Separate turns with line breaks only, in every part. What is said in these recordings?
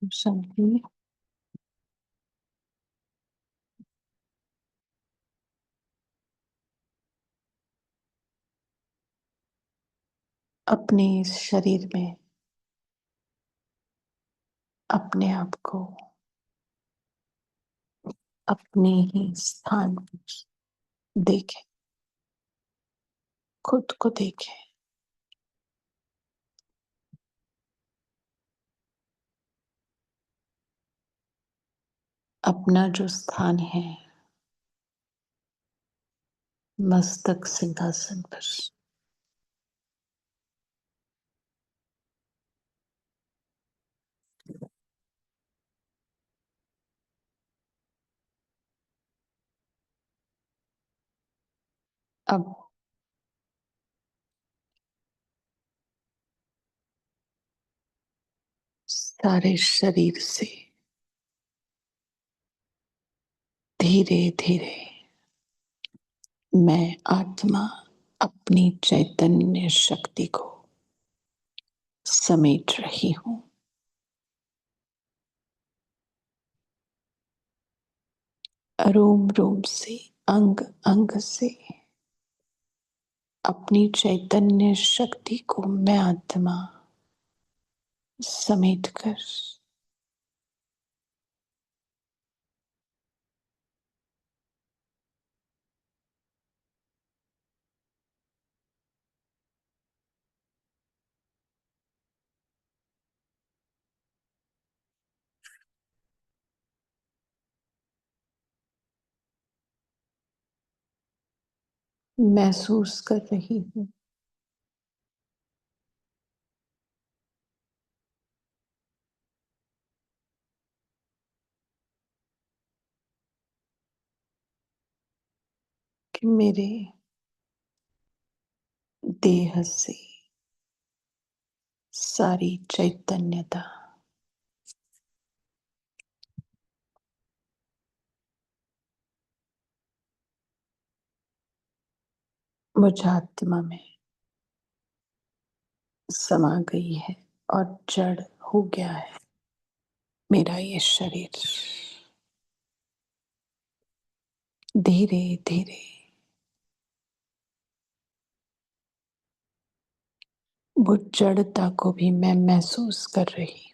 शांति। अपने इस शरीर में अपने आप को अपने ही स्थान पर देखें, खुद को देखें। अपना जो स्थान है मस्तक सिंहासन पर, अब सारे शरीर से धीरे धीरे मैं आत्मा अपनी चैतन्य शक्ति को समेट रही हूं। रोम रोम से, अंग अंग से अपनी चैतन्य शक्ति को मैं आत्मा समेट कर महसूस कर रही हूं कि मेरे देह से सारी चैतन्यता मुझ आत्मा में समा गई है और जड़ हो गया है मेरा ये शरीर। धीरे धीरे वो जड़ता को भी मैं महसूस कर रही।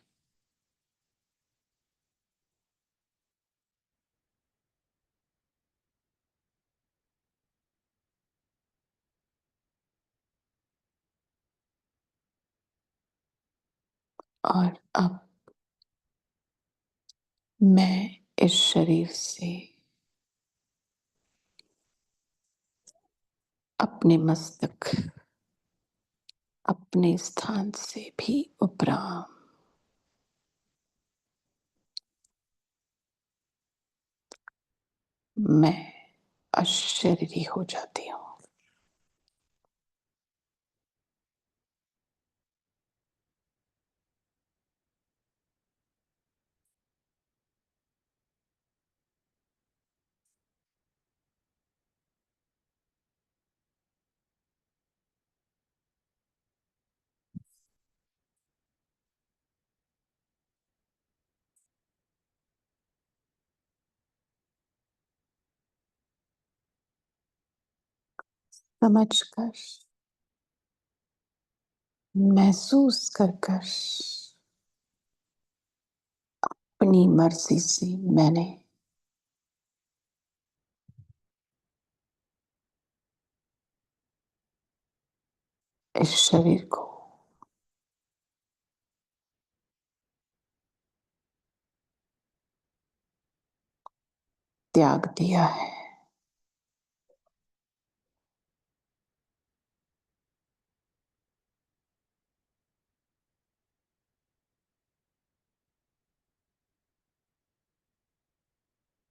और अब मैं इस शरीर से अपने मस्तक, अपने स्थान से भी उपराम मैं अशरीरी हो जाती हूँ। समझकर, महसूस कर कर अपनी मर्जी से मैंने इस शरीर को त्याग दिया है।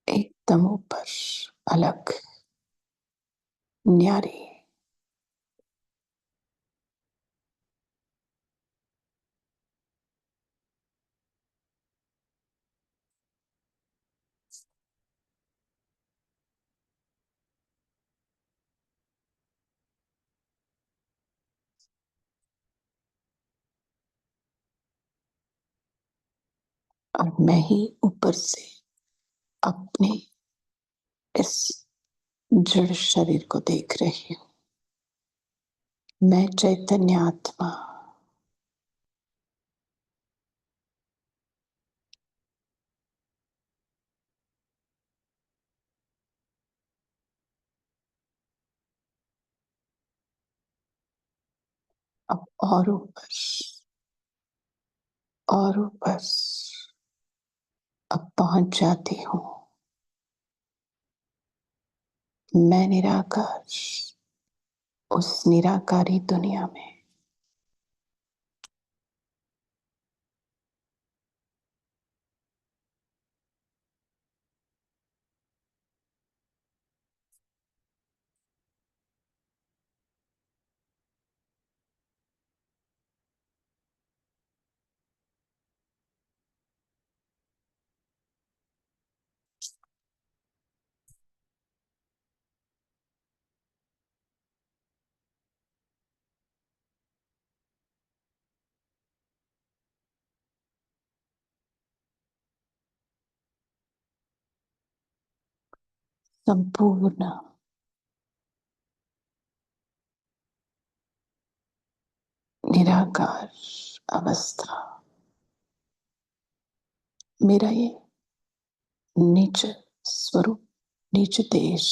एकदम ऊपर, अलग, न्यारी। और मैं ही ऊपर से अपने इस जड़ शरीर को देख रही हूँ। मैं चैतन्य आत्मा अब और ऊपर अब पहुंच जाती हूँ। मैं निराकार उस निराकारी दुनिया में संपूर्ण निराकार अवस्था, मेरा ये निज स्वरूप, निज देश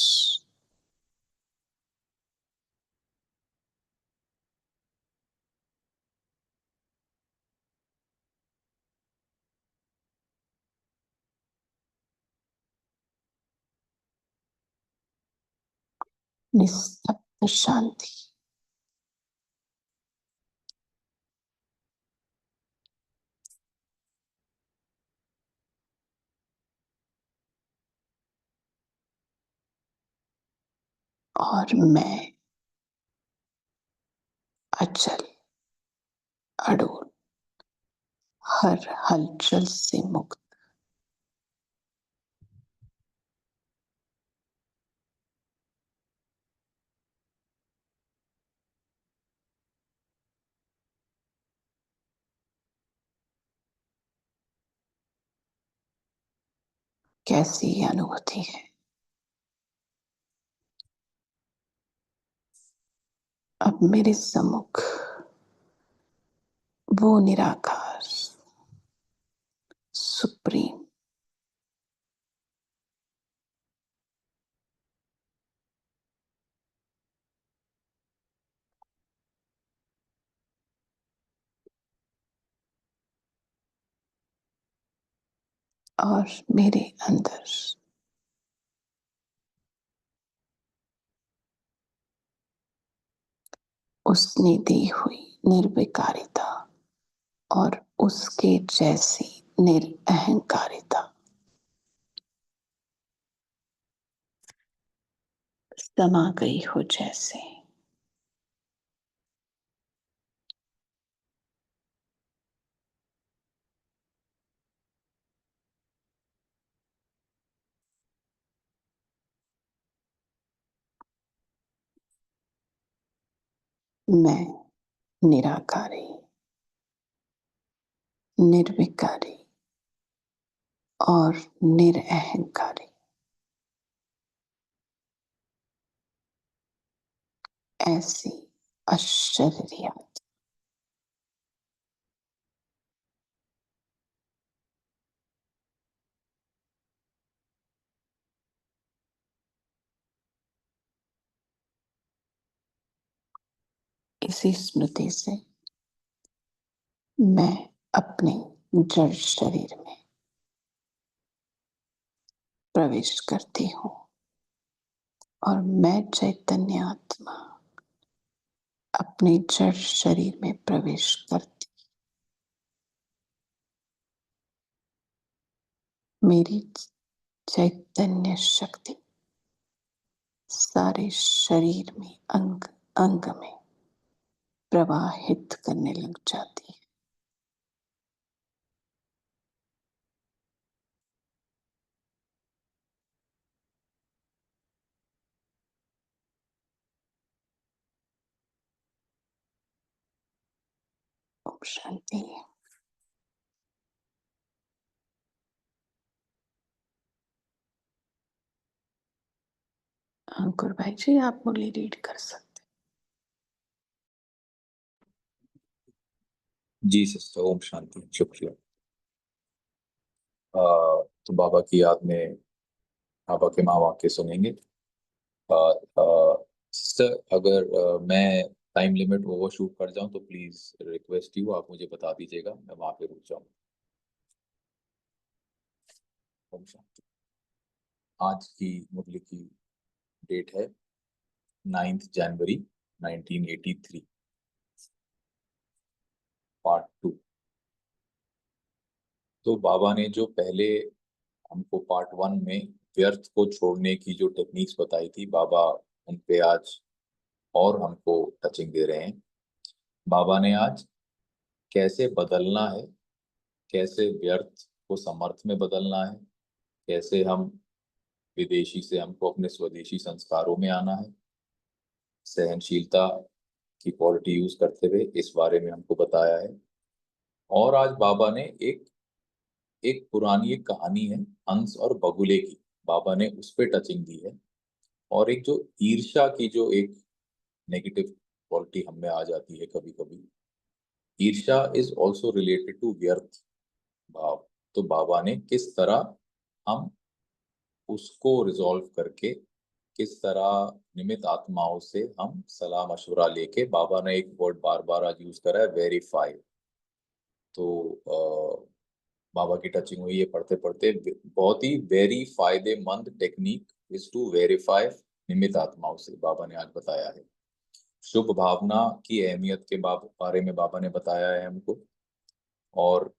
निस्तब्ध शांति, और मैं अचल अडोल, हर हलचल से मुक्त। कैसी अनुभूति है। अब मेरे सम्मुख वो निराकार सुप्रीम और मेरे अंदर उसने दी हुई निर्विकारिता और उसके जैसी निरअहंकारिता समा गई हो जैसे। मैं निराकारी, निर्विकारी और निरअहंकारी ऐसी आश्चर्य इसी स्मृति से मैं अपने जड़ शरीर में प्रवेश करती हूँ और मैं चैतन्य आत्मा अपने जड़ शरीर में प्रवेश करती। मेरी चैतन्य शक्ति सारे शरीर में अंग अंग में प्रवाहित करने लग जाती है। ओम शांति। अंकुर भाई जी, आप मुरली रीड कर सकते।
जी सिस्टर, ओम शांति, शुक्रिया। तो बाबा की याद में बाबा के महावाक्य सुनेंगे। सिस्टर, अगर मैं टाइम लिमिट ओवरशूट कर जाऊं तो प्लीज रिक्वेस्ट यू, आप मुझे बता दीजिएगा, मैं वहां पे रुक जाऊं। ओम शांति। आज की मुरली की डेट है 9 जनवरी 1983, पार्ट 2। तो बाबा ने जो पहले हमको पार्ट 1 में व्यर्थ को छोड़ने की जो टेक्निक्स बताई थी, बाबा उन पे आज और हमको टचिंग दे रहे हैं। बाबा ने आज कैसे बदलना है, कैसे व्यर्थ को समर्थ में बदलना है, कैसे हम विदेशी से हमको अपने स्वदेशी संस्कारों में आना है, सहनशीलता की क्वालिटी यूज करते हुए, इस बारे में हमको बताया है। और आज बाबा ने एक एक पुरानी एक कहानी है हंस और बगुले की, बाबा ने उस पे टचिंग दी है। और एक जो ईर्ष्या की जो एक नेगेटिव क्वालिटी हम में आ जाती है कभी कभी, ईर्ष्या इज ऑल्सो रिलेटेड टू व्यर्थ भाव। तो बाबा ने किस तरह हम उसको रिजॉल्व करके, किस तरह निमित्त आत्माओं से हम सलाह मशवरा लेके, बाबा ने एक वर्ड बार बार आज यूज करा है, वेरीफाई। तो बाबा की टचिंग हुई है पढ़ते पढ़ते। बहुत ही वेरी फायदेमंद टेक्निक इज टू वेरीफाई निमित्त आत्माओं से, बाबा ने आज बताया है। शुभ भावना की अहमियत के बारे में बाबा ने बताया है हमको। और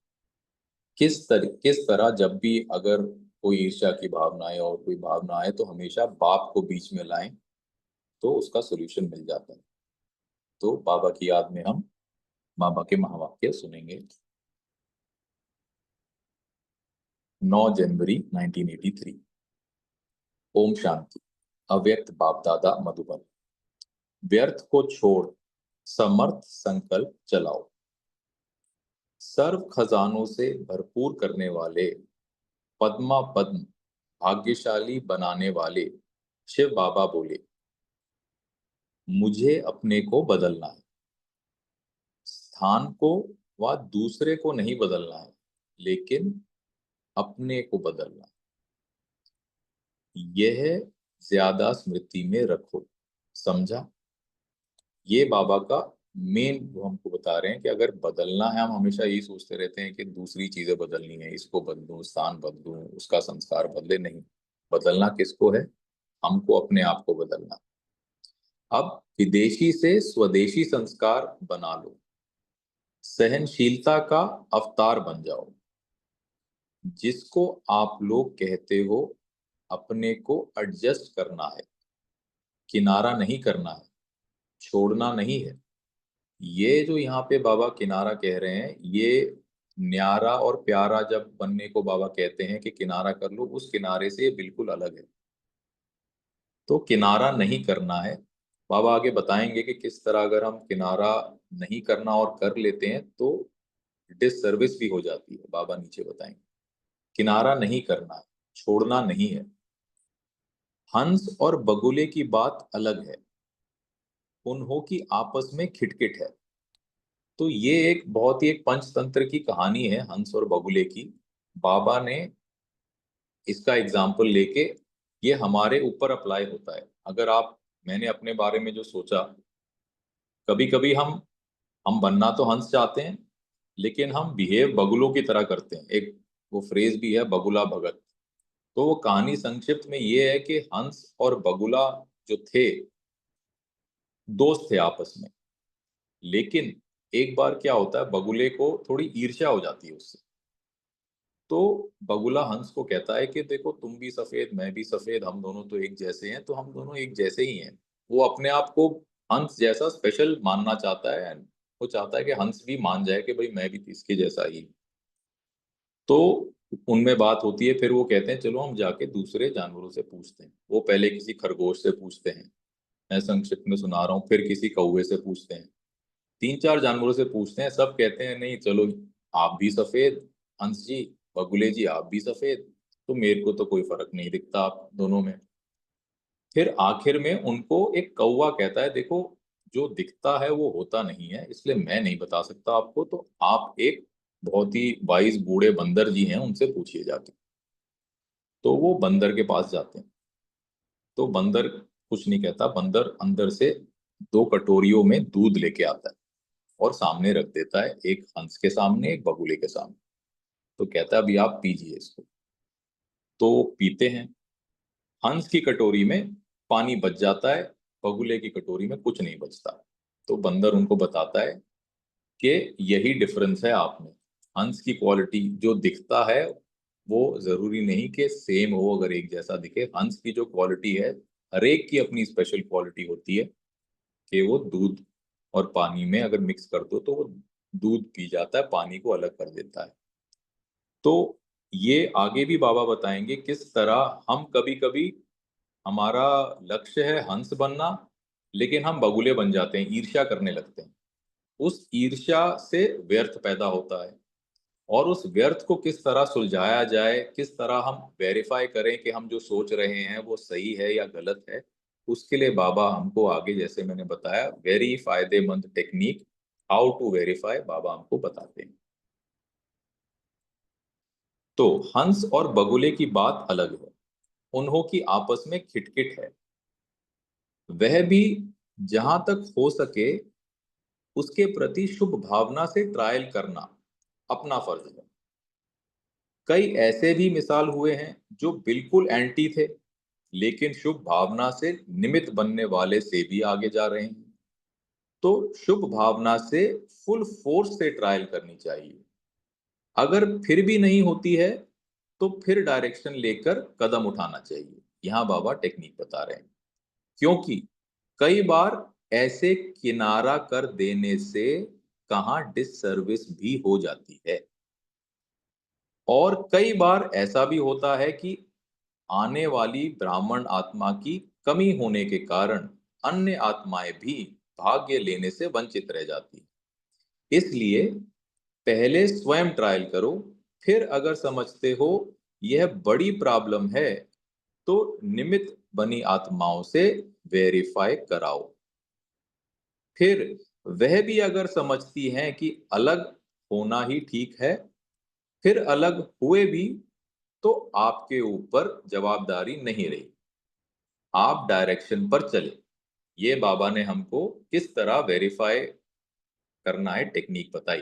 किस तरह जब भी अगर कोई ईर्ष्या की भावना है और कोई भावना आए तो हमेशा बाप को बीच में लाएं, तो उसका सोल्यूशन मिल जाता है। तो बाबा की याद में हम बाबा के महावाक्य सुनेंगे। 9 जनवरी 1983। ओम शांति। अव्यक्त बाप दादा मधुबन। व्यर्थ को छोड़ समर्थ संकल्प चलाओ। सर्व खजानों से भरपूर करने वाले, पद्मा पद्म भाग्यशाली बनाने वाले शिव बाबा बोले, मुझे अपने को बदलना है। स्थान को व दूसरे को नहीं बदलना है, लेकिन अपने को बदलना है। यह ज्यादा स्मृति में रखो। समझा? ये बाबा का मेन वो हमको बता रहे हैं कि अगर बदलना है, हम हमेशा यही सोचते रहते हैं कि दूसरी चीजें बदलनी है, इसको बदलूं, स्थान बदलूं, उसका संस्कार बदले। नहीं, बदलना किसको है? हमको अपने आप को बदलना। अब विदेशी से स्वदेशी संस्कार बना लो, सहनशीलता का अवतार बन जाओ। जिसको आप लोग कहते हो अपने को एडजस्ट करना है, किनारा नहीं करना है, छोड़ना नहीं है। ये जो यहाँ पे बाबा किनारा कह रहे हैं, ये न्यारा और प्यारा जब बनने को बाबा कहते हैं कि किनारा कर लो, उस किनारे से ये बिल्कुल अलग है। तो किनारा नहीं करना है। बाबा आगे बताएंगे कि किस तरह अगर हम किनारा नहीं करना और कर लेते हैं तो डिससर्विस भी हो जाती है, बाबा नीचे बताएंगे। किनारा नहीं करना है, छोड़ना नहीं है। हंस और बगुले की बात अलग है, उन्हों की आपस में खिटखिट है। तो ये एक बहुत ही एक पंचतंत्र की कहानी है हंस और बगुले की। बाबा ने इसका एग्जाम्पल लेके, ये हमारे ऊपर अप्लाई होता है। अगर आप, मैंने अपने बारे में जो सोचा, कभी कभी हम बनना तो हंस चाहते हैं, लेकिन हम बिहेव बगुलों की तरह करते हैं। एक वो फ्रेज भी है, बगुला भगत। तो वो कहानी संक्षिप्त में ये है कि हंस और बगुला जो थे, दोस्त थे आपस में। लेकिन एक बार क्या होता है, बगुले को थोड़ी ईर्ष्या हो जाती है उससे। तो बगुला हंस को कहता है कि देखो, तुम भी सफेद, मैं भी सफेद, हम दोनों तो एक जैसे हैं, तो हम दोनों एक जैसे ही हैं। वो अपने आप को हंस जैसा स्पेशल मानना चाहता है। वो चाहता है कि हंस भी मान जाए कि भाई मैं भी इसके जैसा ही। तो उनमें बात होती है, फिर वो कहते हैं चलो हम जाके दूसरे जानवरों से पूछते हैं। वो पहले किसी खरगोश से पूछते हैं, मैं संक्षिप्त में सुना रहा हूँ। फिर किसी कौवे से पूछते हैं, 3-4 जानवरों से पूछते हैं। सब कहते हैं नहीं, चलो आप भी सफेद हंस जी, बगुले जी आप भी सफेद, तो मेरे को तो कोई फर्क नहीं दिखता आप दोनों में। फिर आखिर में उनको एक कौवा कहता है, देखो जो दिखता है वो होता नहीं है, इसलिए मैं नहीं बता सकता आपको, तो आप एक बहुत ही वाइज बूढ़े बंदर जी हैं, उनसे पूछिए जाके। तो वो बंदर के पास जाते हैं। तो बंदर कुछ नहीं कहता, बंदर अंदर से 2 कटोरियों में दूध लेके आता है और सामने रख देता है, एक हंस के सामने, एक बगुले के सामने। तो कहता है अभी आप पीजिए इसको। तो पीते हैं। हंस की कटोरी में पानी बच जाता है, बगुले की कटोरी में कुछ नहीं बचता। तो बंदर उनको बताता है कि यही डिफरेंस है आप में। हंस की क्वालिटी जो दिखता है वो जरूरी नहीं कि सेम हो, अगर एक जैसा दिखे। हंस की जो क्वालिटी है, हर एक की अपनी स्पेशल क्वालिटी होती है कि वो दूध और पानी में अगर मिक्स कर दो तो वो दूध पी जाता है, पानी को अलग कर देता है। तो ये आगे भी बाबा बताएंगे किस तरह हम कभी कभी, हमारा लक्ष्य है हंस बनना, लेकिन हम बगुले बन जाते हैं, ईर्ष्या करने लगते हैं। उस ईर्ष्या से व्यर्थ पैदा होता है, और उस व्यर्थ को किस तरह सुलझाया जाए, किस तरह हम वेरीफाई करें कि हम जो सोच रहे हैं वो सही है या गलत है, उसके लिए बाबा हमको आगे, जैसे मैंने बताया, वेरी फायदेमंद टेक्निक, हाउ टू वेरीफाई, बाबा हमको बताते हैं। तो हंस और बगुले की बात अलग है, उन्हों की आपस में खिटखिट है। वह भी जहां तक हो सके उसके प्रति शुभ भावना से ट्रायल करना अपना फर्ज है। कई ऐसे भी मिसाल हुए हैं जो बिल्कुल एंटी थे, लेकिन शुभ भावना से निमित्त बनने वाले से भी आगे जा रहे हैं। तो शुभ भावना से फुल फोर्स से ट्रायल करनी चाहिए। अगर फिर भी नहीं होती है तो फिर डायरेक्शन लेकर कदम उठाना चाहिए। यहां बाबा टेक्निक बता रहे हैं, क्योंकि कई बार ऐसे किनारा कर देने से कहां डिससर्विस भी हो जाती है। और कई बार ऐसा भी होता है कि आने वाली ब्राह्मण आत्मा की कमी होने के कारण अन्य आत्माएं भी भाग्य लेने से वंचित रह जाती हैं। इसलिए पहले स्वयं ट्रायल करो, फिर अगर समझते हो यह बड़ी प्रॉब्लम है तो निमित्त बनी आत्माओं से वेरीफाई कराओ। फिर वह भी अगर समझती हैं कि अलग होना ही ठीक है, फिर अलग हुए भी तो आपके ऊपर जवाबदारी नहीं रही, आप डायरेक्शन पर चले। ये बाबा ने हमको किस तरह वेरीफाई करना है टेक्निक बताई,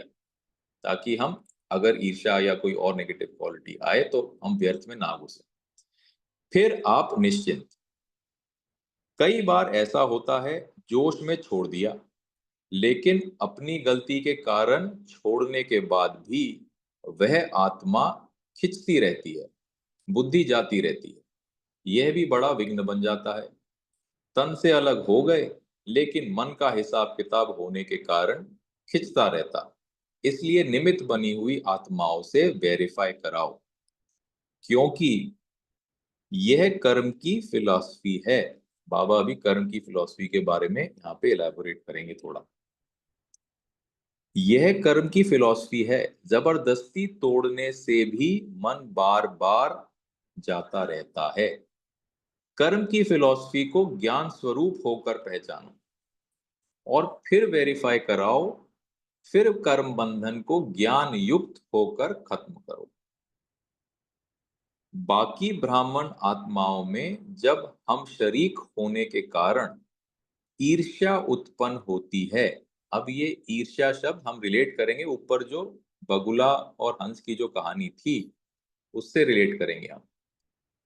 ताकि हम अगर ईर्ष्या या कोई और नेगेटिव क्वालिटी आए तो हम व्यर्थ में ना घुसे। फिर आप निश्चिंत। कई बार ऐसा होता है, जोश में छोड़ दिया, लेकिन अपनी गलती के कारण छोड़ने के बाद भी वह आत्मा खिंचती रहती है, बुद्धि जाती रहती है। यह भी बड़ा विघ्न बन जाता है। तन से अलग हो गए, लेकिन मन का हिसाब किताब होने के कारण खिंचता रहता। इसलिए निमित्त बनी हुई आत्माओं से वेरीफाई कराओ, क्योंकि यह कर्म की फिलॉसफी है। बाबा अभी कर्म की फिलॉसफी के बारे में यहाँ पे इलेबोरेट करेंगे थोड़ा। यह कर्म की फिलॉसफी है, जबरदस्ती तोड़ने से भी मन बार बार जाता रहता है। कर्म की फिलॉसफी को ज्ञान स्वरूप होकर पहचानो और फिर वेरीफाई कराओ, फिर कर्म बंधन को ज्ञान युक्त होकर खत्म करो। बाकी ब्राह्मण आत्माओं में जब हम शरीक होने के कारण ईर्ष्या उत्पन्न होती है, अब ये ईर्ष्या शब्द हम रिलेट करेंगे ऊपर जो बगुला और हंस की जो कहानी थी उससे रिलेट करेंगे हम,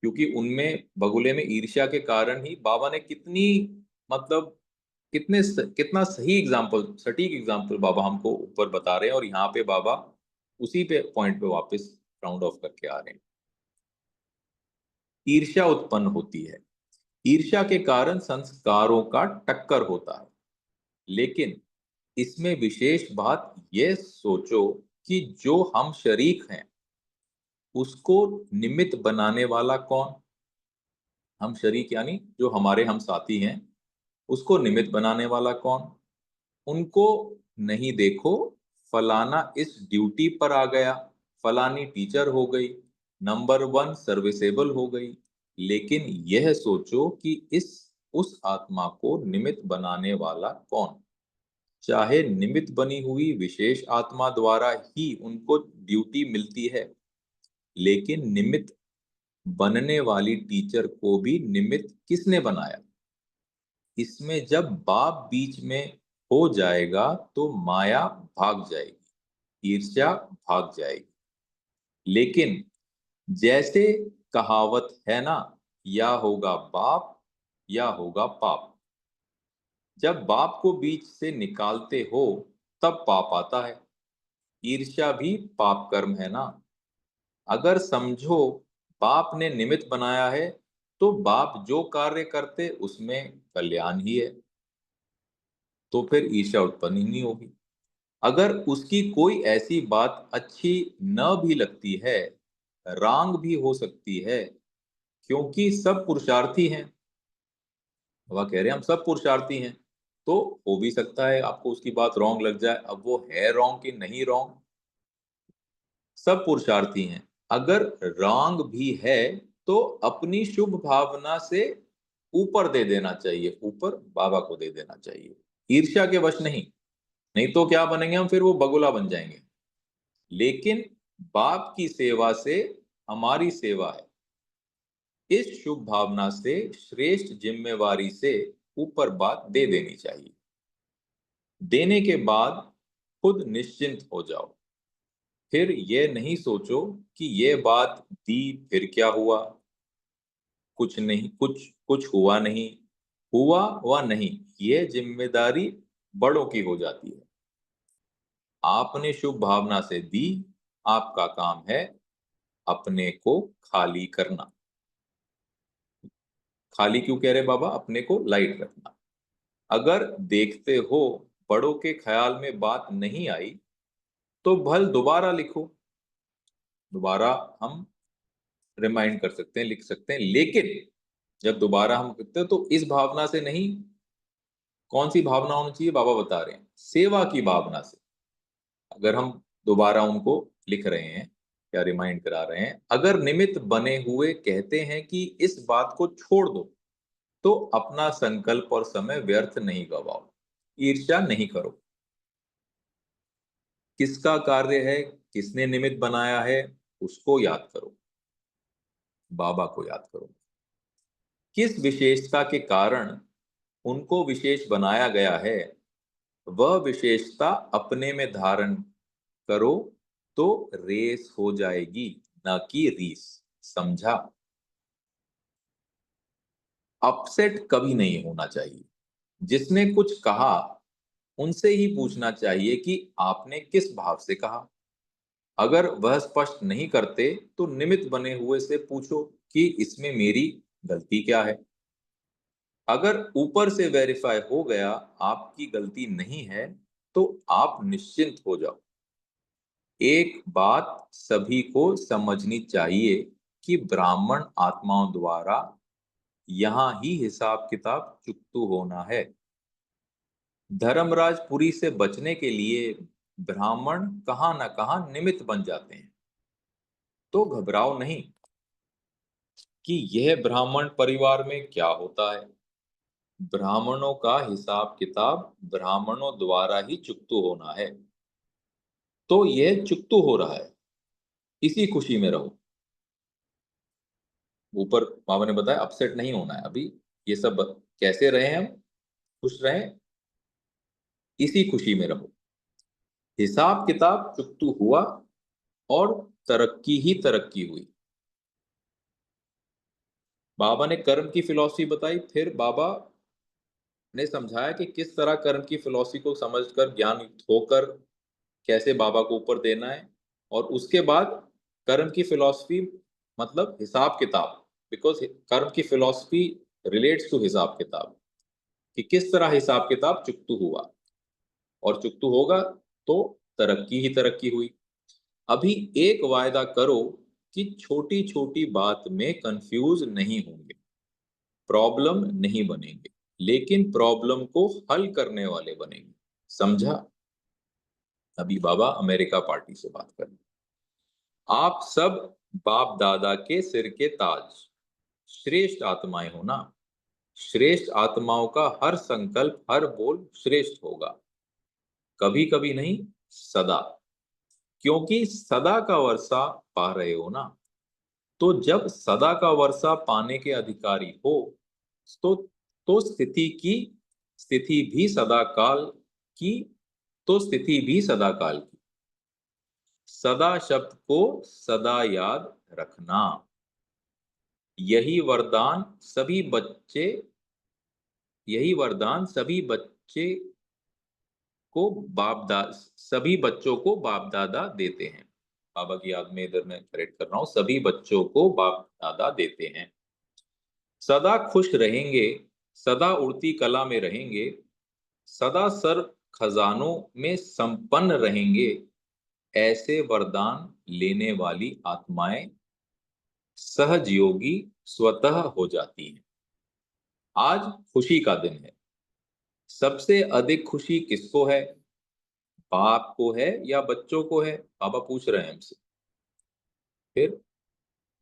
क्योंकि उनमें बगुले में ईर्ष्या के कारण ही बाबा ने कितनी, मतलब कितना सही एग्जाम्पल, सटीक एग्जाम्पल बाबा हमको ऊपर बता रहे हैं, और यहाँ पे बाबा उसी पे पॉइंट पे वापस राउंड ऑफ करके आ रहे हैं। ईर्ष्या उत्पन्न होती है, ईर्ष्या के कारण संस्कारों का टक्कर होता है, लेकिन इसमें विशेष बात यह सोचो कि जो हम शरीक हैं उसको निमित्त बनाने वाला कौन। हम शरीक यानी जो हमारे हम साथी हैं, उसको निमित्त बनाने वाला कौन। उनको नहीं देखो, फलाना इस ड्यूटी पर आ गया, फलानी टीचर हो गई, नंबर 1 सर्विसेबल हो गई, लेकिन यह सोचो कि इस उस आत्मा को निमित्त बनाने वाला कौन? चाहे निमित्त बनी हुई विशेष आत्मा द्वारा ही उनको ड्यूटी मिलती है, लेकिन निमित्त बनने वाली टीचर को भी निमित्त किसने बनाया? इसमें जब बाप बीच में हो जाएगा तो माया भाग जाएगी, ईर्ष्या भाग जाएगी। लेकिन जैसे कहावत है ना, या होगा बाप या होगा पाप। जब बाप को बीच से निकालते हो तब पाप आता है। ईर्ष्या भी पाप कर्म है ना। अगर समझो बाप ने निमित्त बनाया है तो बाप जो कार्य करते उसमें कल्याण ही है, तो फिर ईर्ष्या उत्पन्न ही नहीं होगी। अगर उसकी कोई ऐसी बात अच्छी न भी लगती है, रांग भी हो सकती है, क्योंकि सब पुरुषार्थी हैं। वह कह रहे हैं हम सब पुरुषार्थी हैं, तो हो भी सकता है आपको उसकी बात रॉन्ग लग जाए। अब वो है रॉन्ग कि नहीं रॉन्ग, सब पुरुषार्थी हैं। अगर रॉन्ग भी है तो अपनी शुभ भावना से ऊपर दे देना चाहिए, ऊपर बाबा को दे देना चाहिए, ईर्ष्या के वश नहीं। नहीं तो क्या बनेंगे हम, फिर वो बगुला बन जाएंगे। लेकिन बाप की सेवा से हमारी सेवा है, इस शुभ भावना से श्रेष्ठ जिम्मेवारी से ऊपर बात दे देनी चाहिए। देने के बाद खुद निश्चिंत हो जाओ। फिर ये नहीं सोचो कि ये बात दी फिर क्या हुआ, कुछ नहीं, कुछ कुछ हुआ नहीं, हुआ व नहीं, ये जिम्मेदारी बड़ों की हो जाती है। आपने शुभ भावना से दी, आपका काम है अपने को खाली करना। खाली क्यों कह रहे बाबा? अपने को लाइट रखना। अगर देखते हो बड़ों के ख्याल में बात नहीं आई तो भल दोबारा लिखो, दोबारा हम रिमाइंड कर सकते हैं, लिख सकते हैं। लेकिन जब दोबारा हम लिखते हैं तो इस भावना से नहीं। कौन सी भावना होनी चाहिए? बाबा बता रहे हैं, सेवा की भावना से। अगर हम दोबारा उनको लिख रहे हैं या रिमाइंड करा रहे हैं, अगर निमित्त बने हुए कहते हैं कि इस बात को छोड़ दो, तो अपना संकल्प और समय व्यर्थ नहीं गवाओ, ईर्ष्या नहीं करो। किसका कार्य है, किसने निमित्त बनाया है, उसको याद करो, बाबा को याद करो। किस विशेषता के कारण उनको विशेष बनाया गया है, वह विशेषता अपने में धारण करो तो रेस हो जाएगी, ना कि रीस। समझा? अपसेट कभी नहीं होना चाहिए। जिसने कुछ कहा उनसे ही पूछना चाहिए कि आपने किस भाव से कहा। अगर वह स्पष्ट नहीं करते तो निमित्त बने हुए से पूछो कि इसमें मेरी गलती क्या है। अगर ऊपर से वेरीफाई हो गया आपकी गलती नहीं है तो आप निश्चिंत हो जाओ। एक बात सभी को समझनी चाहिए कि ब्राह्मण आत्माओं द्वारा यहां ही हिसाब किताब चुकतू होना है। धर्मराजपुरी से बचने के लिए ब्राह्मण कहां न कहां निमित्त बन जाते हैं, तो घबराओ नहीं कि यह ब्राह्मण परिवार में क्या होता है। ब्राह्मणों का हिसाब किताब ब्राह्मणों द्वारा ही चुकतू होना है, तो यह चुकतू हो रहा है, इसी खुशी में रहो। ऊपर बाबा ने बताया अपसेट नहीं होना है अभी। ये सब कैसे रहे हम, खुश रहें, इसी खुशी में रहो। हिसाब किताब चुकतू हुआ और तरक्की ही तरक्की हुई। बाबा ने कर्म की फिलॉसफी बताई, फिर बाबा ने समझाया कि किस तरह कर्म की फिलॉसफी को समझकर ज्ञान युक्त होकर कैसे बाबा को ऊपर देना है। और उसके बाद कर्म की फिलॉसफी मतलब हिसाब किताब, बिकॉज कर्म की फिलॉसफी रिलेट्स टू हिसाब किताब, कि किस तरह हिसाब किताब चुकतू हुआ और चुकतू होगा तो तरक्की ही तरक्की हुई। अभी एक वायदा करो कि छोटी छोटी बात में कंफ्यूज नहीं होंगे, प्रॉब्लम नहीं बनेंगे, लेकिन प्रॉब्लम को हल करने वाले बनेंगे। समझा? अभी बाबा अमेरिका पार्टी से बात कर रहे हैं। आप सब बाप दादा के सिर के ताज, श्रेष्ठ आत्माएं हो ना। श्रेष्ठ आत्माओं का हर संकल्प, हर बोल श्रेष्ठ होगा, कभी कभी नहीं, सदा। क्योंकि सदा का वर्षा पा रहे हो ना, तो जब सदा का वर्षा पाने के अधिकारी हो, तो स्थिति भी सदा काल की, तो स्थिति भी सदा काल की। सदा शब्द को सदा याद रखना, यही वरदान सभी बच्चे, यही वरदान सभी बच्चों को बाप दादा देते हैं। बाबा की याद में इधर मैं करेक्ट कर रहा हूं, सभी बच्चों को बाप दादा देते हैं। सदा खुश रहेंगे, सदा उड़ती कला में रहेंगे, सदा सर्व खजानों में संपन्न रहेंगे, ऐसे वरदान लेने वाली आत्माएं सहज योगी स्वतः हो जाती हैं। आज खुशी का दिन है। सबसे अधिक खुशी किसको है? बाप को है या बच्चों को है? बाबा पूछ रहे हैं हमसे। फिर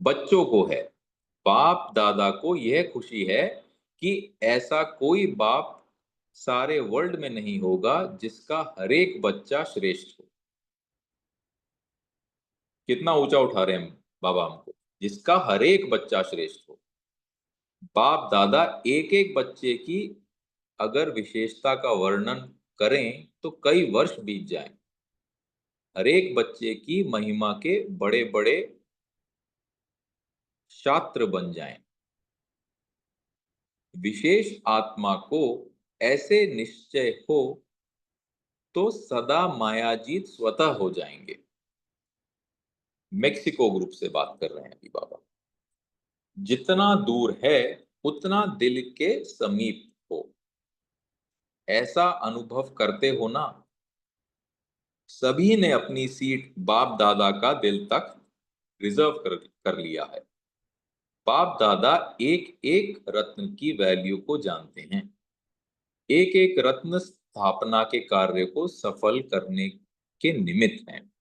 बच्चों को है। बाप दादा को यह खुशी है कि ऐसा कोई बाप सारे वर्ल्ड में नहीं होगा जिसका हर एक बच्चा श्रेष्ठ हो। कितना ऊंचा उठा रहे हैं बाबा हमको, जिसका हर एक बच्चा श्रेष्ठ हो। बाप दादा एक एक बच्चे की अगर विशेषता का वर्णन करें तो कई वर्ष बीत जाएं। हर एक बच्चे की महिमा के बड़े बड़े शास्त्र बन जाएं। विशेष आत्मा को ऐसे निश्चय हो तो सदा मायाजीत स्वतः हो जाएंगे। मेक्सिको ग्रुप से बात कर रहे हैं अभी बाबा। जितना दूर है उतना दिल के समीप हो, ऐसा अनुभव करते हो ना। सभी ने अपनी सीट बाप दादा का दिल तक रिजर्व कर लिया है। बाप दादा एक एक रत्न की वैल्यू को जानते हैं। एक एक रत्न स्थापना के कार्य को सफल करने के निमित्त हैं।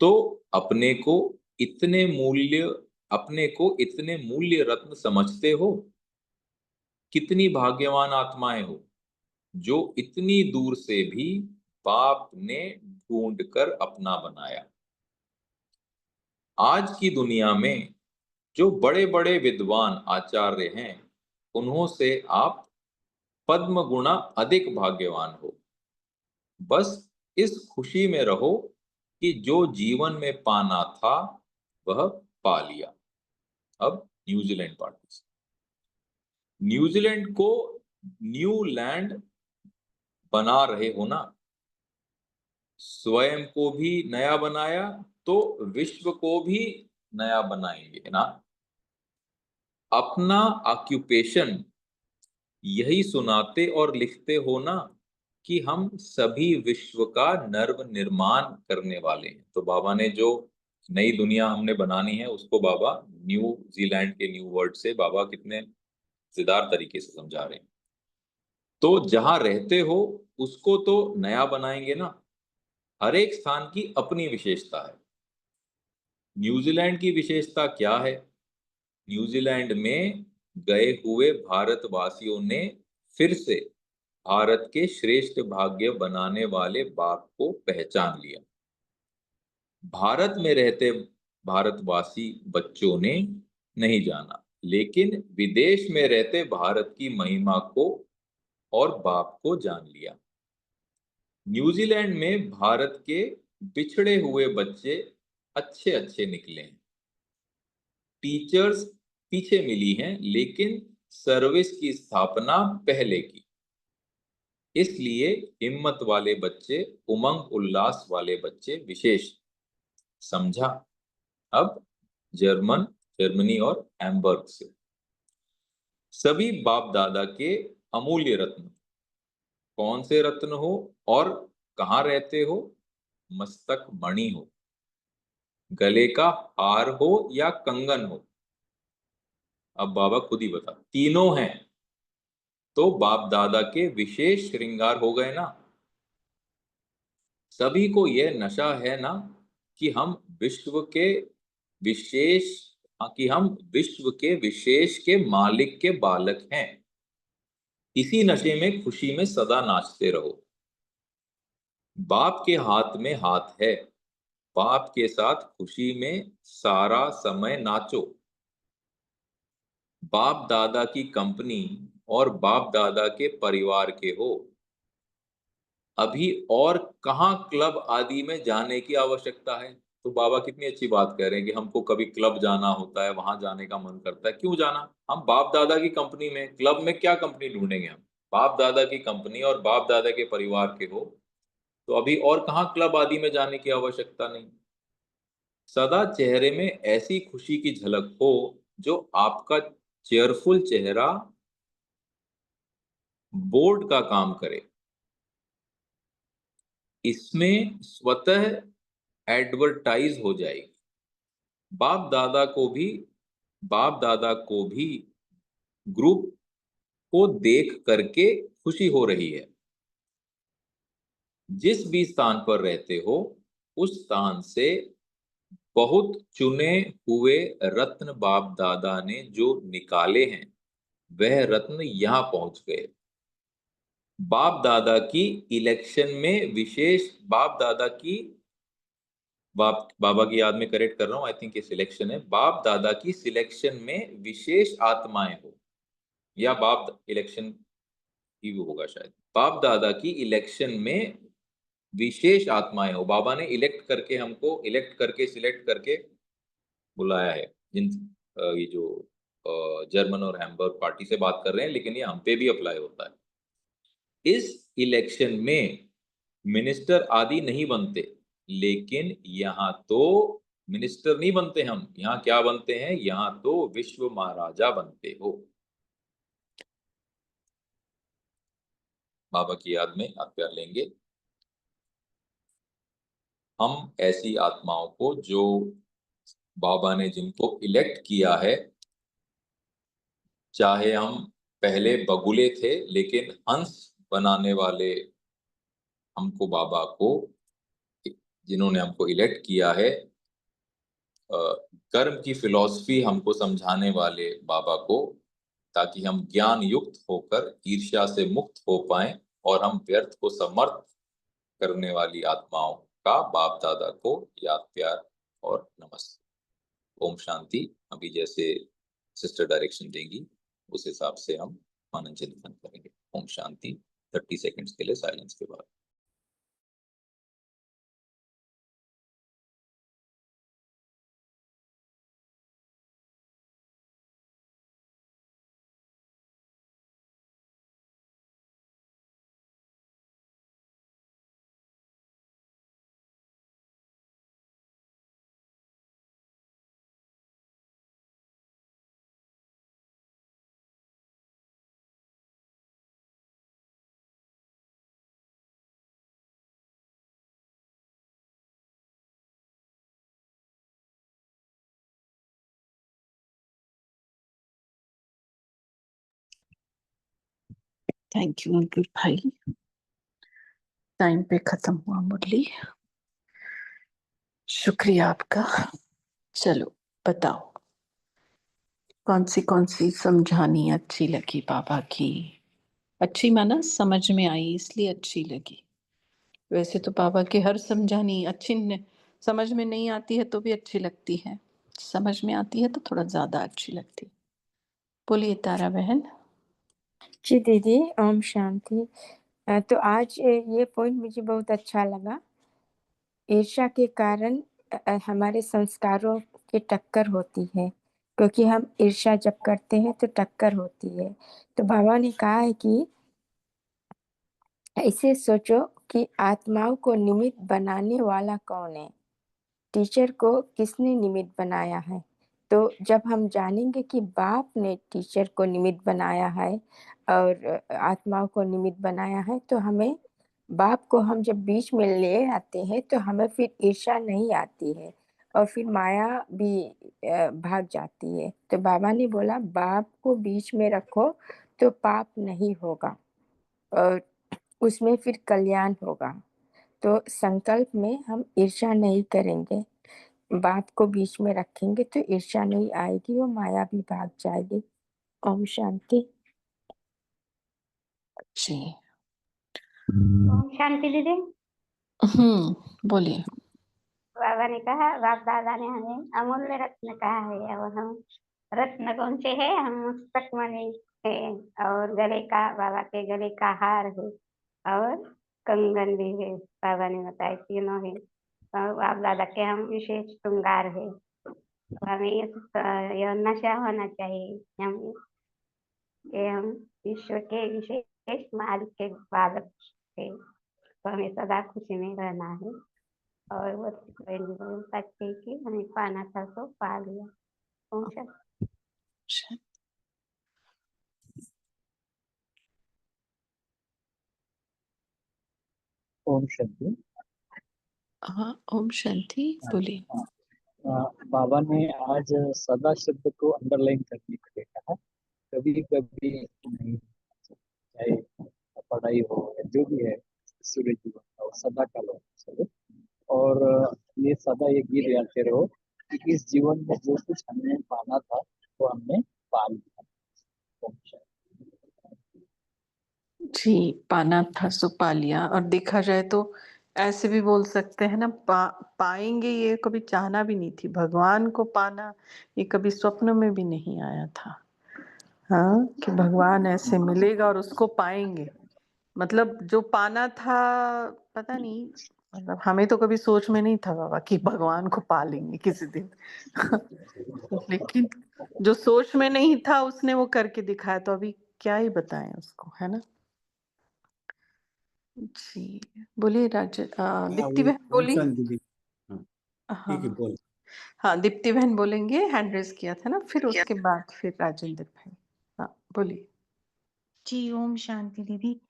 तो अपने को अपने को इतने मूल्य रत्न समझते हो? कितनी भाग्यवान आत्माएं हो जो इतनी दूर से भी बाप ने ढूंढ कर अपना बनाया। आज की दुनिया में जो बड़े बड़े विद्वान आचार्य हैं, उन्हों से आप पद्म गुणा अधिक भाग्यवान हो। बस इस खुशी में रहो कि जो जीवन में पाना था वह पा लिया। अब न्यूजीलैंड पार्टी से, न्यूजीलैंड को न्यू लैंड बना रहे हो ना। स्वयं को भी नया बनाया तो विश्व को भी नया बनाएंगे ना। अपना ऑक्यूपेशन यही सुनाते और लिखते हो ना कि हम सभी विश्व का नर्व निर्माण करने वाले हैं। तो बाबा ने जो नई दुनिया हमने बनानी है उसको बाबा न्यूजीलैंड के न्यू वर्ड से बाबा कितने मजेदार तरीके से समझा रहे हैं। तो जहां रहते हो उसको तो नया बनाएंगे ना। हर एक स्थान की अपनी विशेषता है। न्यूजीलैंड की विशेषता क्या है? न्यूजीलैंड में गए हुए भारतवासियों ने फिर से भारत के श्रेष्ठ भाग्य बनाने वाले बाप को पहचान लिया। भारत में रहते भारतवासी बच्चों ने नहीं जाना, लेकिन विदेश में रहते भारत की महिमा को और बाप को जान लिया। न्यूजीलैंड में भारत के बिछड़े हुए बच्चे अच्छे अच्छे निकले हैं। टीचर्स पीछे मिली हैं, लेकिन सर्विस की स्थापना पहले की। इसलिए हिम्मत वाले बच्चे, उमंग उल्लास वाले बच्चे विशेष। समझा? अब जर्मनी और हैम्बर्ग से सभी बाप दादा के अमूल्य रत्न। कौन से रत्न हो और कहाँ रहते हो? मस्तक मणि हो, गले का हार हो या कंगन हो। अब बाबा खुद ही बता, तीनों हैं तो बाप दादा के विशेष श्रृंगार हो गए ना। सभी को यह नशा है ना कि हम विश्व के विशेष हाँ, कि हम विश्व के विशेष के मालिक के बालक हैं। इसी नशे में खुशी में सदा नाचते रहो। बाप के हाथ में हाथ है, बाप के साथ खुशी में सारा समय नाचो। बाप दादा की कंपनी और बाप दादा के परिवार के हो। अभी और कहाँ क्लब आदि में जाने की आवश्यकता है। तो बाबा कितनी अच्छी बात कह रहे हैं कि हमको कभी क्लब जाना होता है, वहां जाने का मन करता है। क्यों जाना? हम बाप दादा की कंपनी में, क्लब में क्या कंपनी ढूंढेंगे हम? बाप दादा की कंपनी और बाप दादा के परिवार के हो, तो अभी और कहाँ क्लब आदि में जाने की आवश्यकता नहीं। सदा चेहरे में ऐसी खुशी की झलक हो जो आपका चेयरफुल चेहरा बोर्ड का काम करे। इसमें स्वतः एडवर्टाइज हो जाएगी। बाप दादा को भी बाप दादा को भी ग्रुप को देख करके खुशी हो रही है। जिस भी स्थान पर रहते हो, उस स्थान से बहुत चुने हुए रत्न बाप दादा ने जो निकाले हैं, वह रत्न यहां पहुंच गए। बाप दादा की इलेक्शन में विशेष बाप दादा की बाबा की याद में करेक्ट कर रहा हूं, आई थिंक ये सिलेक्शन है। बाप दादा की सिलेक्शन में विशेष आत्माएं हो, या बाप इलेक्शन ही वो होगा शायद। बाप दादा की इलेक्शन में विशेष आत्माएं हो। बाबा ने इलेक्ट करके, हमको इलेक्ट करके, सिलेक्ट करके बुलाया है। जिन ये जो जर्मन और हैम्बर्ग पार्टी से बात कर रहे हैं, लेकिन ये हम पे भी अप्लाई होता है। इस इलेक्शन में मिनिस्टर आदि नहीं बनते, लेकिन यहाँ तो मिनिस्टर नहीं बनते हम। यहाँ क्या बनते हैं? यहाँ तो विश्व महाराजा बनते हो। बाबा की याद में आप प्यार लेंगे। हम ऐसी आत्माओं को जो बाबा ने जिनको इलेक्ट किया है, चाहे हम पहले बगुले थे, लेकिन हंस बनाने वाले हमको बाबा को, जिन्होंने हमको इलेक्ट किया है, कर्म की फिलॉसफी हमको समझाने वाले बाबा को, ताकि हम ज्ञान युक्त होकर ईर्ष्या से मुक्त हो पाएं और हम व्यर्थ को समर्थ करने वाली आत्माओं का बाप दादा को याद, प्यार और नमस्ते। ओम शांति। अभी जैसे सिस्टर डायरेक्शन देंगी, उस हिसाब से हम मनन चिंतन करेंगे। ओम शांति। 30 सेकंड्स के लिए साइलेंस के बाद।
थैंक यू अंकुर भाई। टाइम पे खत्म हुआ मुरली। शुक्रिया आपका। चलो बताओ, कौन सी समझानी अच्छी लगी बाबा की? अच्छी माना समझ में आई इसलिए अच्छी लगी। वैसे तो बाबा की हर समझानी अच्छी समझ में नहीं आती है तो भी अच्छी लगती है, समझ में आती है तो थोड़ा ज्यादा अच्छी लगती है। बोलिए तारा बहन।
जी दीदी, ओम शांति। तो आज ये पॉइंट मुझे बहुत अच्छा लगा। ईर्ष्या के कारण हमारे संस्कारों की टक्कर होती है, क्योंकि हम ईर्ष्या जब करते हैं तो टक्कर होती है। तो बाबा ने कहा है कि ऐसे सोचो कि आत्माओं को निमित्त बनाने वाला कौन है, टीचर को किसने निमित्त बनाया है। तो जब हम जानेंगे कि बाप ने टीचर को निमित्त बनाया है और आत्माओं को निमित्त बनाया है, तो हमें बाप को हम जब बीच में ले आते हैं तो हमें फिर ईर्ष्या नहीं आती है और फिर माया भी भाग जाती है। तो बाबा ने बोला बाप को बीच में रखो तो पाप नहीं होगा और उसमें फिर कल्याण होगा। तो संकल्प में हम ईर्ष्या नहीं करेंगे। बाप को बीच में रखेंगे तो ईर्ष्या नहीं आएगी, वो माया भी भाग जाएगी। ओम शांति।
जी।
ओम शांति दीदी।
बोलिए।
बाबा ने कहा, बाप दादा ने हमें अमूल्य रत्न कहा है और हम रत्न कौन से है, हम मुस्तक मणि है और गले का, बाबा के गले का हार है और कंगन भी है। बाबा ने बताया तीनों है और बाप दादा के हम विशेष श्रृंगार है। तो हमें यह नशा होना चाहिए हम ईश्वर के विशेष मालिक के बालक है, तो हमें सदा खुशी में रहना है और वो बोल सकते कि हमें पाना था तो पा लिया। ओम शांति।
ओम शांति।
हाँ, ओम शांति। बोलिए।
बाबा ने आज सदा शब्द को अंडरलाइन करने के लिए कहा। कभी कभी नहीं, चाहे पढ़ाई हो या जो भी है, सूर्य जीवन का हो, सदा का लो चलो। और ये सदा ये गीत गाते रहो कि इस जीवन में जो कुछ हमने पाना था वो हमने पा लिया। ओम शांति।
जी, पाना था सो पा लिया। और देखा जाए तो ऐसे भी बोल सकते हैं ना, पाएंगे ये कभी चाहना भी नहीं थी। भगवान को पाना ये कभी स्वप्न में भी नहीं आया था। हाँ, कि भगवान ऐसे मिलेगा और उसको पाएंगे। मतलब जो पाना था, पता नहीं, मतलब हमें तो कभी सोच में नहीं था बाबा कि भगवान को पा लेंगे किसी दिन। लेकिन जो सोच में नहीं था उसने वो करके दिखाया, तो अभी क्या ही बताएं उसको, है ना। जी, बोलिए दीप्ति बहन बोलिए।
ठीक है, बोल।
हाँ, दीप्ति बहन बोलेंगे, हैंड रेज किया था ना, फिर उसके बाद फिर राजेंद्र भाई। हाँ, बोलिए।
जी, ओम शांति दीदी।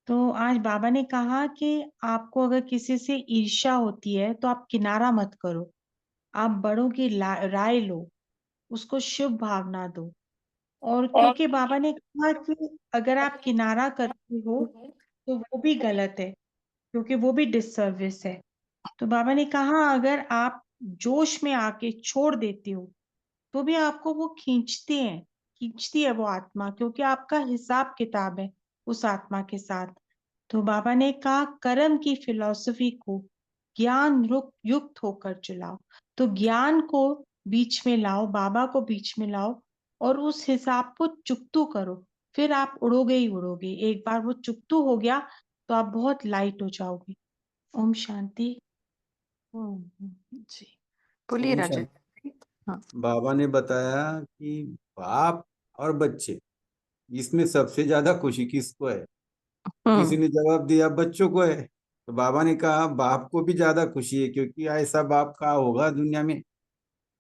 तो आज बाबा ने कहा कि आपको अगर किसी से ईर्ष्या होती है तो आप किनारा मत करो, आप बड़ों की राय लो, उसको शुभ भावना दो। और क्योंकि बाबा ने कहा कि अगर आप किनारा करते हो तो वो भी गलत है, क्योंकि वो भी डिससर्विस है। तो बाबा ने कहा अगर आप जोश में आके छोड़ देते हो तो भी आपको वो खींचती है वो आत्मा, क्योंकि आपका हिसाब किताब है उस आत्मा के साथ। तो बाबा ने कहा कर्म की फिलॉसफी को ज्ञान युक्त होकर चलाओ। तो ज्ञान को बीच में लाओ, बाबा को बीच में लाओ और उस हिसाब को चुकतू करो, फिर आप उड़ोगे ही उड़ोगे। एक बार वो चुकतू हो गया तो आप बहुत लाइट हो जाओगे। ओम शांति।
जी, बोलिए
ओम
राजेंद्र
शांति।
भाई। हाँ।
बाबा ने बताया कि बाप और बच्चे, इसमें सबसे ज्यादा खुशी किसको है? किसी ने जवाब दिया बच्चों को है। तो बाबा ने कहा बाप को भी ज्यादा खुशी है, क्योंकि ऐसा बाप का होगा दुनिया में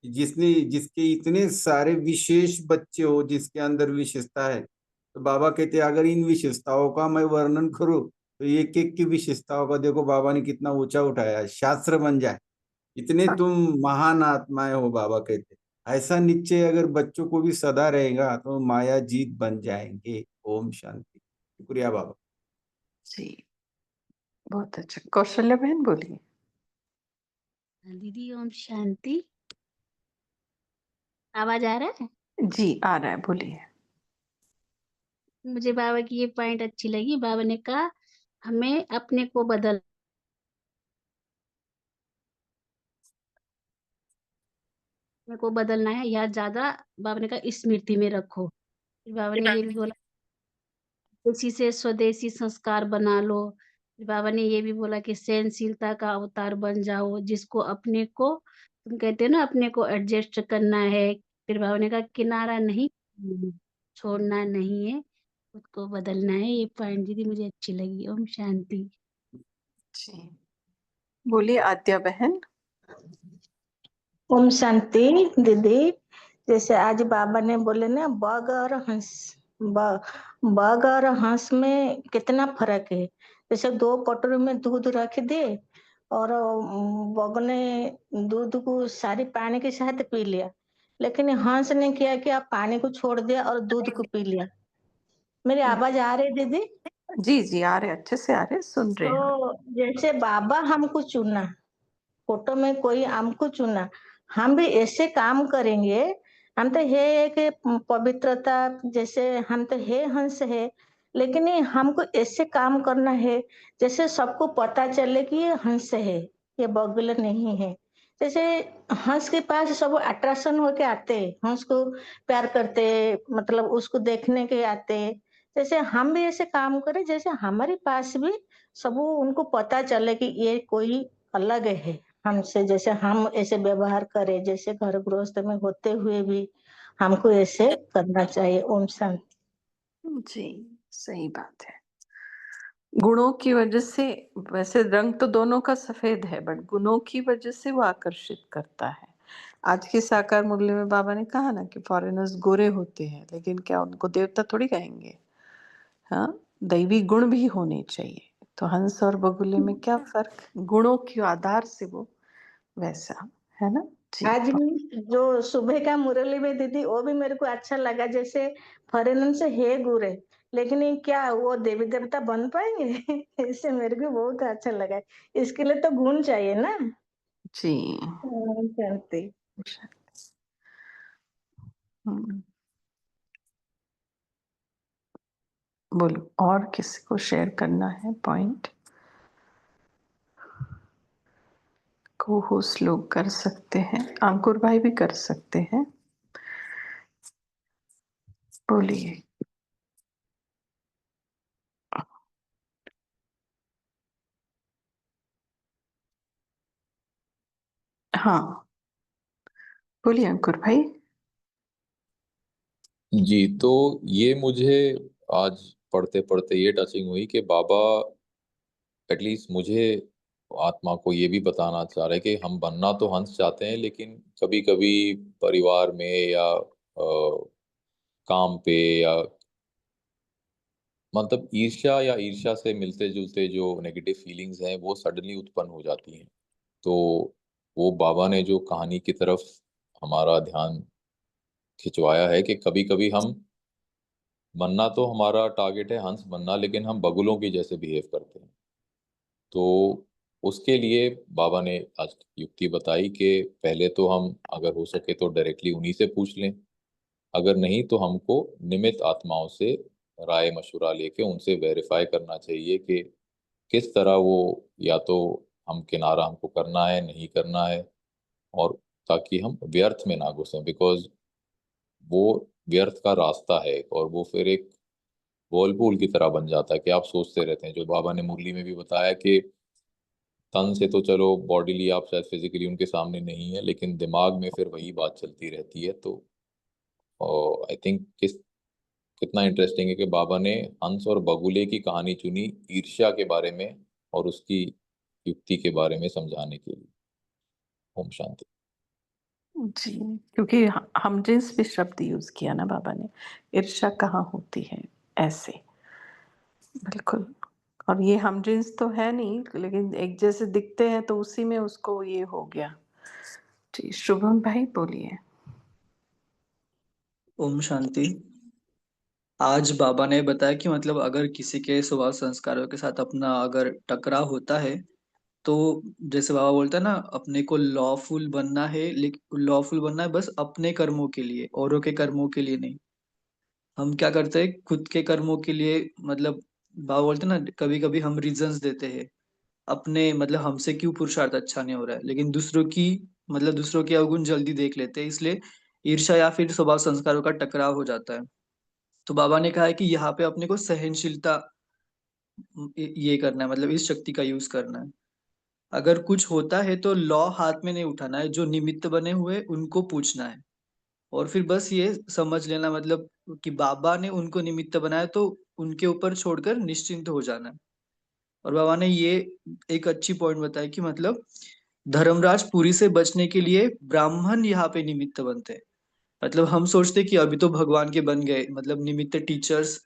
जिसके इतने सारे विशेष बच्चे हो, जिसके अंदर विशेषता है। तो बाबा कहते हैं अगर इन विशेषताओं का मैं वर्णन करूं तो एक एक की विशेषताओं का देखो बाबा ने कितना ऊंचा उठाया है, शास्त्र बन जाए। इतने तुम महान आत्माएं हो, बाबा कहते ऐसा निश्चय अगर बच्चों को भी सदा रहेगा तो माया जीत बन जाएंगे। ओम शांति। शुक्रिया बाबा।
जी, बहुत अच्छा। कौशल्या बहन बोलिए।
दीदी ओम शांति। आवाज आ रहा है?
जी, आ रहा है, बोलिए।
मुझे बाबा की ये पॉइंट अच्छी लगी। बाबा ने कहा हमें अपने को बदलना है या ज्यादा, बाबा ने कहा स्मृति में रखो। फिर बाबा ने ये भी बोला देसी से स्वदेशी संस्कार बना लो। फिर बाबा ने ये भी बोला कि सहनशीलता का अवतार बन जाओ, जिसको अपने को, तुम कहते हो ना अपने को एडजस्ट करना है। फिर बाबा ने कहा किनारा नहीं छोड़ना नहीं है, खुद को बदलना है। ये पॉइंट दीदी मुझे अच्छी लगी। ओम शांति।
जी, बोलिए आद्या बहन।
ओम शांति दीदी। जैसे आज बाबा ने बोले ना बग और हंस, बग और हंस में कितना फर्क है। जैसे 2 कटोरी में दूध रख दे और बग ने दूध को सारी पानी के साथ पी लिया, लेकिन हंस ने किया कि आप पानी को छोड़ दिया और दूध को पी लिया। मेरी आवाज आ रही दीदी?
जी जी, आ रहे, अच्छे से आ रहे, सुन रहे हैं।
तो जैसे बाबा हमको चुना, फोटो में कोई हमको चुना, हम भी ऐसे काम करेंगे। हम तो है एक पवित्रता, जैसे हम तो है हंस है, लेकिन ये हमको ऐसे काम करना है जैसे सबको पता चले कि ये हंस है, ये बगुला नहीं है। जैसे हंस के पास सब अट्रैक्शन होके आते हैं, हंस को प्यार करते, मतलब उसको देखने के आते। जैसे हम भी ऐसे काम करें जैसे हमारे पास भी सब उनको पता चले कि ये कोई अलग है हमसे, जैसे हम ऐसे व्यवहार करें, जैसे घर गृहस्थ में होते हुए भी हमको ऐसे करना चाहिए। ओम शांति।
जी, सही बात है। गुणों की वजह से, वैसे रंग तो दोनों का सफेद है, बट गुणों की वजह से वो आकर्षित करता है। आज के साकार मुरली में बाबा ने कहा ना कि फॉरेनर्स गोरे होते हैं, लेकिन क्या उनको देवता थोड़ी कहेंगे? हाँ, दैवी गुण भी होने चाहिए। तो हंस और बगुले में क्या फर्क? गुणों के आधार से वो वैसा है ना। जी।
आज भी जो सुबह का मुरली में दीदी, वो भी मेरे को अच्छा लगा। जैसे फॉरेनर से है गुरे, लेकिन ये क्या वो देवी देवता बन पाएंगे? इससे मेरे को बहुत अच्छा लगा। इसके लिए तो गुण चाहिए ना।
जी।
शांति।
हम्म, बोलो, और किसी को शेयर करना है पॉइंट? को होस्ट लोग कर सकते हैं, अंकुर भाई भी कर सकते हैं, बोलिए। हाँ, बोलिए अंकुर भाई।
जी, तो ये मुझे आज पढ़ते पढ़ते ये टचिंग हुई कि बाबा एटलीस्ट मुझे, आत्मा को ये भी बताना चाह रहे हैं कि हम बनना तो हंस चाहते हैं, लेकिन कभी कभी परिवार में या काम पे या मतलब ईर्ष्या से मिलते जुलते जो नेगेटिव फीलिंग्स हैं वो सडनली उत्पन्न हो जाती हैं। तो वो बाबा ने जो कहानी की तरफ हमारा ध्यान खिंचवाया है कि कभी कभी हम बनना तो हमारा टारगेट है हंस बनना, लेकिन हम बगुलों की जैसे बिहेव करते हैं। तो उसके लिए बाबा ने आज युक्ति बताई कि पहले तो हम अगर हो सके तो डायरेक्टली उन्हीं से पूछ लें, अगर नहीं तो हमको निमित्त आत्माओं से राय मशुरा लेके उनसे वेरीफाई करना चाहिए कि किस तरह वो, या तो हम किनारा हमको करना है नहीं करना है, और ताकि हम व्यर्थ में ना घुसें, बिकॉज वो व्यर्थ का रास्ता है और वो फिर एक वर्लपूल की तरह बन जाता है कि आप सोचते रहते हैं। जो बाबा ने मुरली में भी बताया कि तन से तो चलो बॉडीली आप शायद फिजिकली उनके सामने नहीं है, लेकिन दिमाग में फिर वही बात चलती रहती है। तो आई थिंक कितना इंटरेस्टिंग है कि बाबा ने हंस और बगुले की कहानी चुनी ईर्ष्या के बारे में और उसकी युक्ति के बारे में समझाने के लिए। ओम शांति।
जी, क्योंकि हम जिन्स भी शब्द यूज किया ना बाबा ने, ईर्ष्या कहाँ होती है ऐसे, बिल्कुल। और ये हम जिन्स तो है नहीं, लेकिन एक जैसे दिखते हैं तो उसी में उसको ये हो गया। जी, शुभम भाई बोलिए।
ओम शांति। आज बाबा ने बताया कि मतलब अगर किसी के स्वभाव संस्कारों के साथ अपना अगर टकराव होता है, तो जैसे बाबा बोलता है ना, अपने को लॉफुल बनना है, लेकिन लॉफुल बनना है बस अपने कर्मों के लिए, औरों के कर्मों के लिए नहीं। हम क्या करते हैं खुद के कर्मों के लिए, मतलब बाबा बोलते हैं ना, कभी कभी हम रीजंस देते हैं अपने, मतलब हमसे क्यों पुरुषार्थ अच्छा नहीं हो रहा है, लेकिन दूसरों की, मतलब दूसरों के अवगुण जल्दी देख लेते हैं, इसलिए ईर्ष्या या फिर स्वभाव संस्कारों का टकराव हो जाता है। तो बाबा ने कहा है कि यहाँ पे अपने को सहनशीलता ये करना है, मतलब इस शक्ति का यूज करना है। अगर कुछ होता है तो लॉ हाथ में नहीं उठाना है, जो निमित्त बने हुए उनको पूछना है, और फिर बस ये समझ लेना, मतलब कि बाबा ने उनको निमित्त बनाया तो उनके ऊपर छोड़कर निश्चिंत हो जाना है। और बाबा ने ये एक अच्छी पॉइंट बताई कि मतलब धर्मराज पुरी से बचने के लिए ब्राह्मण यहाँ पे निमित्त बनते हैं। मतलब हम सोचते कि अभी तो भगवान के बन गए, मतलब निमित्त टीचर्स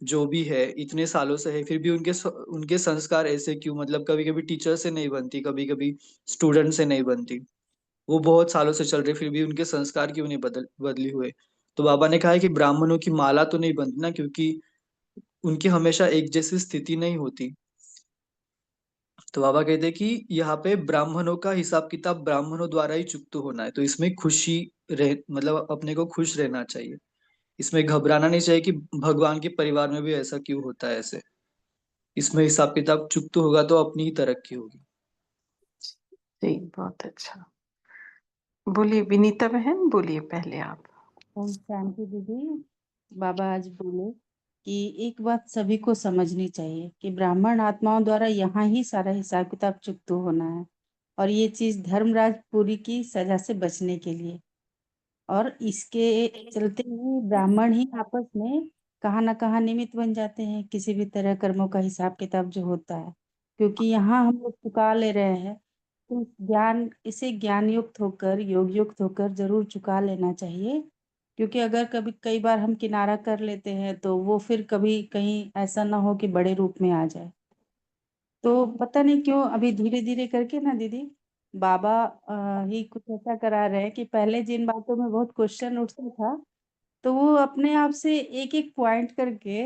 जो भी है इतने सालों से है, फिर भी उनके संस्कार ऐसे क्यों, मतलब कभी कभी टीचर से नहीं बनती, कभी कभी स्टूडेंट से नहीं बनती, वो बहुत सालों से चल रहे फिर भी उनके संस्कार क्यों नहीं बदली हुए। तो बाबा ने कहा है कि ब्राह्मणों की माला तो नहीं बनती ना, क्योंकि उनकी हमेशा एक जैसी स्थिति नहीं होती। तो बाबा कहते हैं कि यहाँ पे ब्राह्मणों का हिसाब किताब ब्राह्मणों द्वारा ही चुकता होना है, तो इसमें खुशी रह मतलब अपने को खुश रहना चाहिए, इसमें घबराना नहीं चाहिए कि भगवान के परिवार में भी ऐसा क्यों होता है ऐसे। इसमें हिसाब किताब चुकता होगा तो अपनी ही तरक्की होगी।
जी, बहुत अच्छा। बोलिए विनीता बहन, बोलिए पहले आप।
ओम शांति दीदी। बाबा आज बोले कि एक बात सभी को समझनी चाहिए कि ब्राह्मण आत्माओं द्वारा यहाँ ही सारा हिसाब किताब चुकता होना है, और ये चीज धर्मराज पुरी की सजा से बचने के लिए, और इसके चलते ही ब्राह्मण ही आपस में कहाँ ना कहाँ निमित्त बन जाते हैं किसी भी तरह कर्मों का हिसाब किताब जो होता है, क्योंकि यहाँ हम लोग चुका ले रहे हैं। तो इसे ज्ञान युक्त होकर, योग युक्त होकर जरूर चुका लेना चाहिए, क्योंकि अगर कभी कई बार हम किनारा कर लेते हैं तो वो फिर कभी कहीं ऐसा ना हो कि बड़े रूप में आ जाए। तो पता नहीं क्यों अभी धीरे धीरे करके ना दीदी, बाबा ही कुछ ऐसा करा रहे हैं कि पहले जिन बातों में बहुत क्वेश्चन उठता था, तो वो अपने आप से एक एक पॉइंट करके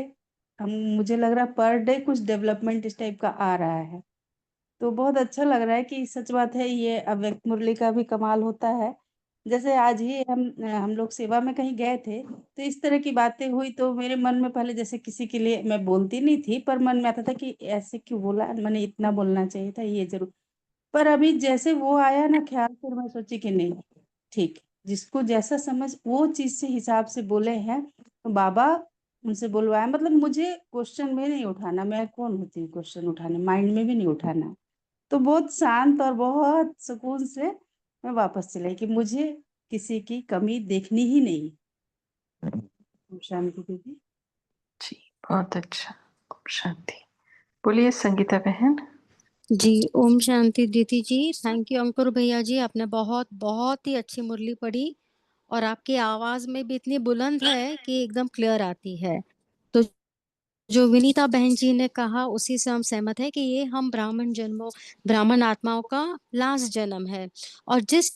हम, मुझे लग रहा है पर डे कुछ डेवलपमेंट इस टाइप का आ रहा है। तो बहुत अच्छा लग रहा है कि सच बात है, ये अव्यक्त मुरली का भी कमाल होता है। जैसे आज ही हम लोग सेवा में कहीं गए थे, तो इस तरह की बातें हुई, तो मेरे मन में पहले जैसे किसी के लिए मैं बोलती नहीं थी, पर मन में आता था कि ऐसे क्यों बोला, मैंने इतना बोलना चाहिए था, ये जरूर। पर अभी जैसे वो आया ना ख्याल, फिर मैं सोची कि नहीं, ठीक, जिसको जैसा समझ वो चीज से हिसाब से बोले हैं, तो बाबा उनसे बुलवाया, मतलब मुझे क्वेश्चन में नहीं उठाना, मैं कौन होती हूँ क्वेश्चन उठाने, माइंड में भी नहीं उठाना। तो बहुत शांत और बहुत सुकून से मैं वापस चलाई कि मुझे किसी की कमी देखनी ही नहीं। शांति दीदी।
जी, बहुत अच्छा। ओम शांति। बोलिए संगीता बहन।
जी ओम शांति दीदी जी। थैंक यू अंकुर भैया जी, आपने बहुत बहुत ही अच्छी मुरली पढ़ी, और आपकी आवाज में भी इतनी बुलंद है कि एकदम क्लियर आती है। तो जो विनीता बहन जी ने कहा उसी से हम सहमत है कि ये हम ब्राह्मण आत्माओं का लास्ट जन्म है, और जिस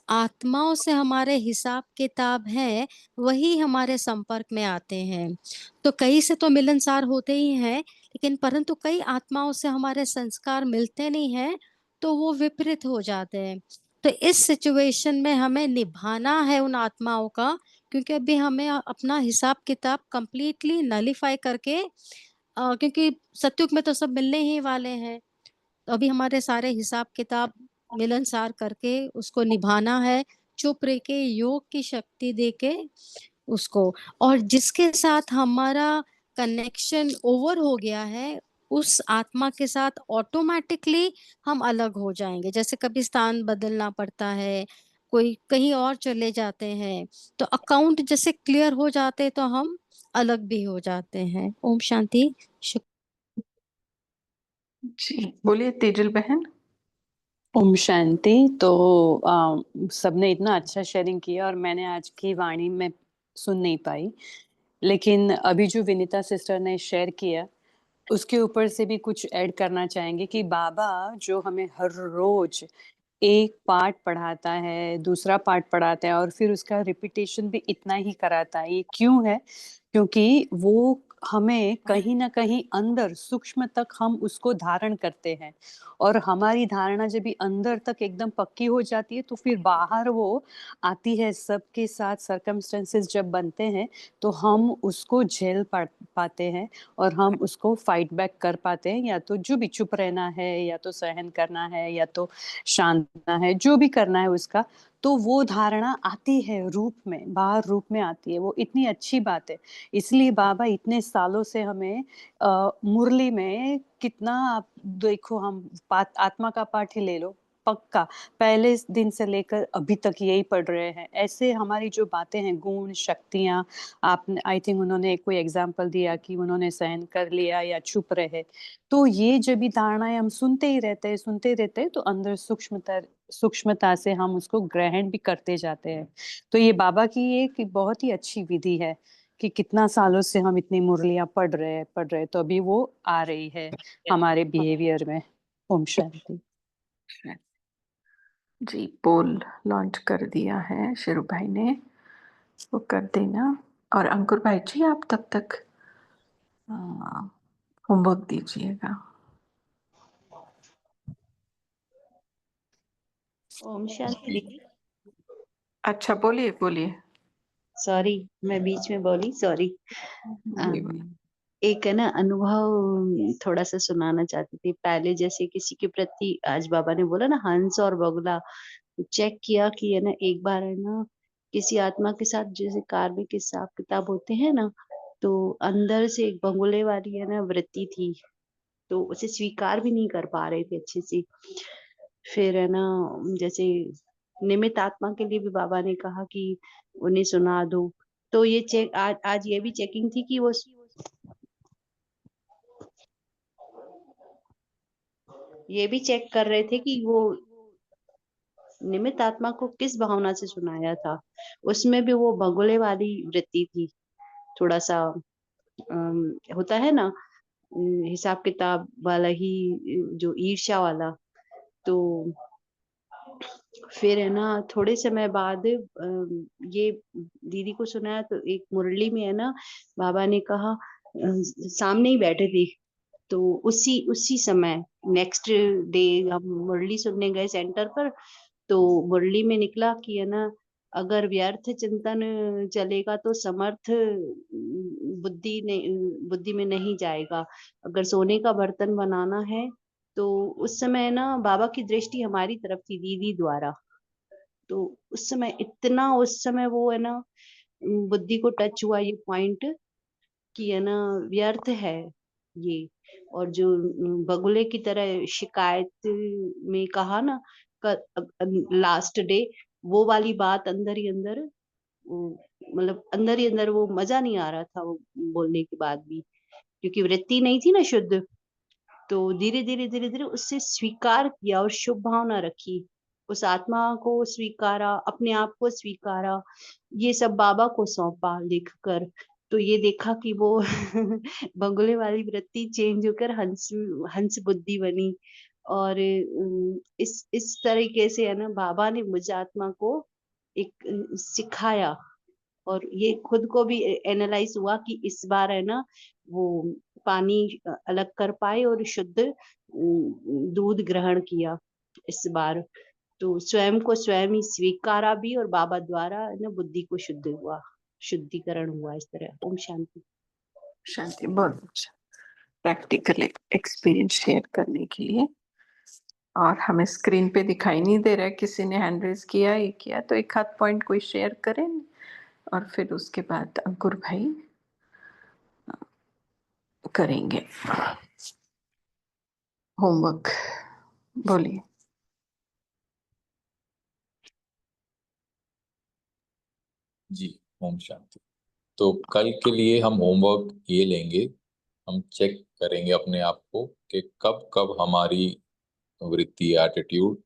आत्माओं से हमारे हिसाब किताब है वही हमारे संपर्क में आते हैं। तो कई से तो मिलनसार होते ही हैं, लेकिन परंतु कई आत्माओं से हमारे संस्कार मिलते नहीं हैं, तो वो विपरीत हो जाते हैं। तो इस सिचुएशन में हमें निभाना है उन आत्माओं का, क्योंकि अभी हमें अपना हिसाब किताब कंप्लीटली नलीफाई करके, क्योंकि सतयुग में तो सब मिलने ही वाले हैं, तो अभी हमारे सारे हिसाब किताब मिलनसार करके उसको निभाना है, चुप रह के योग की शक्ति दे के उसको। और जिसके साथ हमारा कनेक्शन ओवर हो गया है, उस आत्मा के साथ ऑटोमेटिकली हम अलग हो जाएंगे। जैसे कभी स्थान बदलना पड़ता है, कोई कहीं और चले जाते हैं, तो अकाउंट जैसे क्लियर हो जाते तो हम अलग भी हो जाते हैं। ओम शांति।
जी, बोलिए तेजल बहन।
ओम शांति। तो सबने इतना अच्छा शेयरिंग किया और मैंने आज की वाणी में सुन नहीं पाई, लेकिन अभी जो विनीता सिस्टर ने शेयर किया उसके ऊपर से भी कुछ ऐड करना चाहेंगे कि बाबा जो हमें हर रोज एक पार्ट पढ़ाता है, दूसरा पार्ट पढ़ाता है और फिर उसका रिपीटेशन भी इतना ही कराता है। ये क्यों है? क्योंकि वो हमें कहीं ना कहीं अंदर सूक्ष्म तक हम उसको धारण करते हैं, और हमारी धारणा जब भी अंदर तक एकदम पक्की हो जाती है तो फिर बाहर वो आती है। सबके साथ सर्कमस्टेंसेस जब बनते हैं तो हम उसको झेल पाते हैं और हम उसको फाइट बैक कर पाते हैं, या तो जो भी चुप रहना है, या तो सहन करना है, या तो शांत रहना है, जो भी करना है उसका। तो वो धारणा आती है रूप में, बाहर रूप में आती है। वो इतनी अच्छी बात है। इसलिए बाबा इतने सालों से हमें मुरली में कितना, आप देखो, हम आत्मा का पाठ ही ले लो, पक्का पहले दिन से लेकर अभी तक यही पढ़ रहे हैं। ऐसे हमारी जो बातें हैं, गुण शक्तियां, आपने आई थिंक उन्होंने कोई एग्जांपल दिया कि उन्होंने सहन कर लिया या चुप रहे, तो ये जब भी धारणाएं हम सुनते ही रहते हैं, सुनते रहते हैं, तो अंदर सूक्ष्मता से हम उसको ग्रहण भी करते जाते हैं। तो ये बाबा की एक बहुत ही अच्छी विधि है कि कितना सालों से हम इतनी मुरलियां पढ़ रहे हैं, तो अभी वो आ रही है हमारे बिहेवियर में। ओम शांति।
जी, पोल लॉन्च कर दिया है शेरू भाई ने, वो कर देना। और अंकुर भाई जी आप तब तक होमवर्क दीजिएगा।
ओम शांति दीदी।
अच्छा, बोलिए बोलिए।
सॉरी, मैं बीच में बोली, सॉरी।
जी, बोलिए।
एक है ना अनुभव थोड़ा सा सुनाना चाहती थी। पहले जैसे किसी के प्रति आज बाबा ने बोला ना हंस और बगुला, चेक किया कि है ना एक बार है ना किसी आत्मा के साथ जैसे कार्मिक हिसाब किताब होते हैं ना, तो अंदर से एक बगुले वाली है ना वृत्ति थी, तो उसे स्वीकार भी नहीं कर पा रहे थे अच्छे से। फिर है ना जैसे निमित्त आत्मा के लिए भी बाबा ने कहा कि उन्हें सुना दो। तो ये चेक आज ये भी चेकिंग थी कि वो ये भी चेक कर रहे थे कि वो निमित्त आत्मा को किस भावना से सुनाया था। उसमें भी वो बगुले वाली वृत्ति थी, थोड़ा सा होता है ना हिसाब किताब वाला ही, जो ईर्ष्या वाला। तो फिर है ना थोड़े समय बाद ये दीदी को सुनाया, तो एक मुरली में है ना बाबा ने कहा सामने ही बैठे थे, तो उसी समय नेक्स्ट डे हम मुरली सुनने गए सेंटर पर, तो मुरली में निकला कि है ना अगर व्यर्थ चिंतन चलेगा तो समर्थ बुद्धि में नहीं जाएगा। अगर सोने का बर्तन बनाना है तो उस समय ना बाबा की दृष्टि हमारी तरफ थी दीदी द्वारा। तो उस समय वो है ना बुद्धि को टच हुआ ये पॉइंट कि है ना व्यर्थ है ये। और जो बगुले की तरह शिकायत में कहा ना लास्ट डे, वो वाली बात अंदर ही अंदर मतलब अंदर ही अंदर वो मजा नहीं आ रहा था वो बोलने के बाद भी, क्योंकि वृत्ति नहीं थी ना शुद्ध। तो धीरे धीरे उससे स्वीकार किया और शुभ भावना रखी, उस आत्मा को स्वीकारा, अपने आप को स्वीकारा, ये सब बाबा को सौंपा लिखकर। तो ये देखा कि वो बगुले वाली वृत्ति चेंज होकर हंस बुद्धि बनी। और इस तरीके से है ना बाबा ने मुझ आत्मा को एक सिखाया, और ये खुद को भी एनालाइज हुआ कि इस बार है ना वो पानी अलग कर पाए और शुद्ध दूध ग्रहण किया इस बार। तो स्वयं को स्वयं ही स्वीकारा भी, और बाबा द्वारा है ना बुद्धि को शुद्ध हुआ, शुद्धिकरण हुआ इस तरह। ओम शांति।
शांति, बहुत अच्छा प्रैक्टिकल एक्सपीरियंस शेयर करने के लिए। और हमें स्क्रीन पे दिखाई नहीं दे रहा है किसी ने हैंड रेज किया ये किया, तो एक आध पॉइंट कोई शेयर करें और फिर उसके बाद अंकुर भाई करेंगे होमवर्क। बोलिए।
जी, ओम शांति। तो कल के लिए हम होमवर्क ये लेंगे, हम चेक करेंगे अपने आप को कि कब कब हमारी वृत्ति एटीट्यूड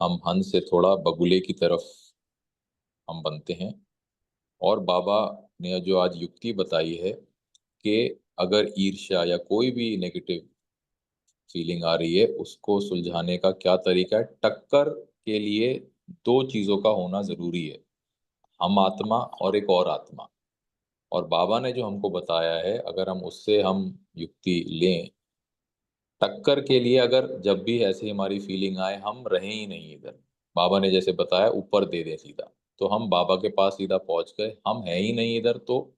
हम हंस से थोड़ा बगुले की तरफ हम बनते हैं। और बाबा ने जो आज युक्ति बताई है कि अगर ईर्ष्या या कोई भी नेगेटिव फीलिंग आ रही है उसको सुलझाने का क्या तरीका है। टक्कर के लिए दो चीजों का होना जरूरी है, हम आत्मा और एक और आत्मा। और बाबा ने जो हमको बताया है अगर हम उससे हम युक्ति लें, टक्कर के लिए अगर जब भी ऐसी हमारी फीलिंग आए हम रहें ही नहीं इधर, बाबा ने जैसे बताया ऊपर दे दें सीधा, तो हम बाबा के पास सीधा पहुंच गए, हम हैं ही नहीं इधर, तो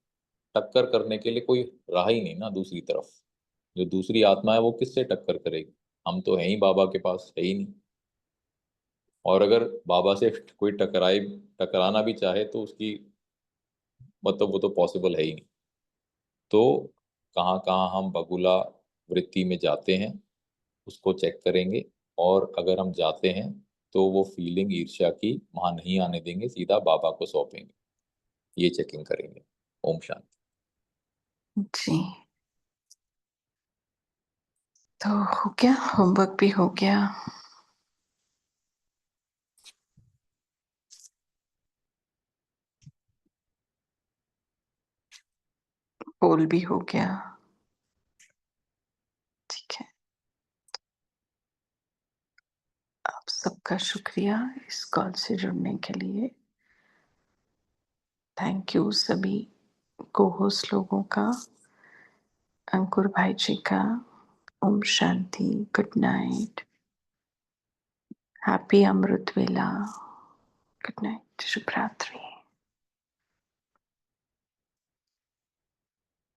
टक्कर करने के लिए कोई रहा ही नहीं ना दूसरी तरफ। जो दूसरी आत्मा है वो किससे टक्कर करेगी, हम तो हैं ही बाबा के पास, है ही नहीं। और अगर बाबा से कोई टकराना भी चाहे तो उसकी मतलब वो तो पॉसिबल है ही नहीं। तो कहाँ कहाँ हम बगुला वृत्ति में जाते हैं उसको चेक करेंगे, और अगर हम जाते हैं तो वो फीलिंग ईर्ष्या की वहां नहीं आने देंगे, सीधा बाबा को सौंपेंगे, ये चेकिंग करेंगे। ओम शांति।
जी, तो हो गया, होमवर्क भी हो गया। पोल भी हो गया। ठीक है, आप सबका शुक्रिया इस कॉल से जुड़ने के लिए। थैंक यू सभी को होस्ट लोगों का, अंकुर भाई जी का। Om Shanti, good night. Happy अमृत वेला। गुड नाइट, शुभ रात्रि।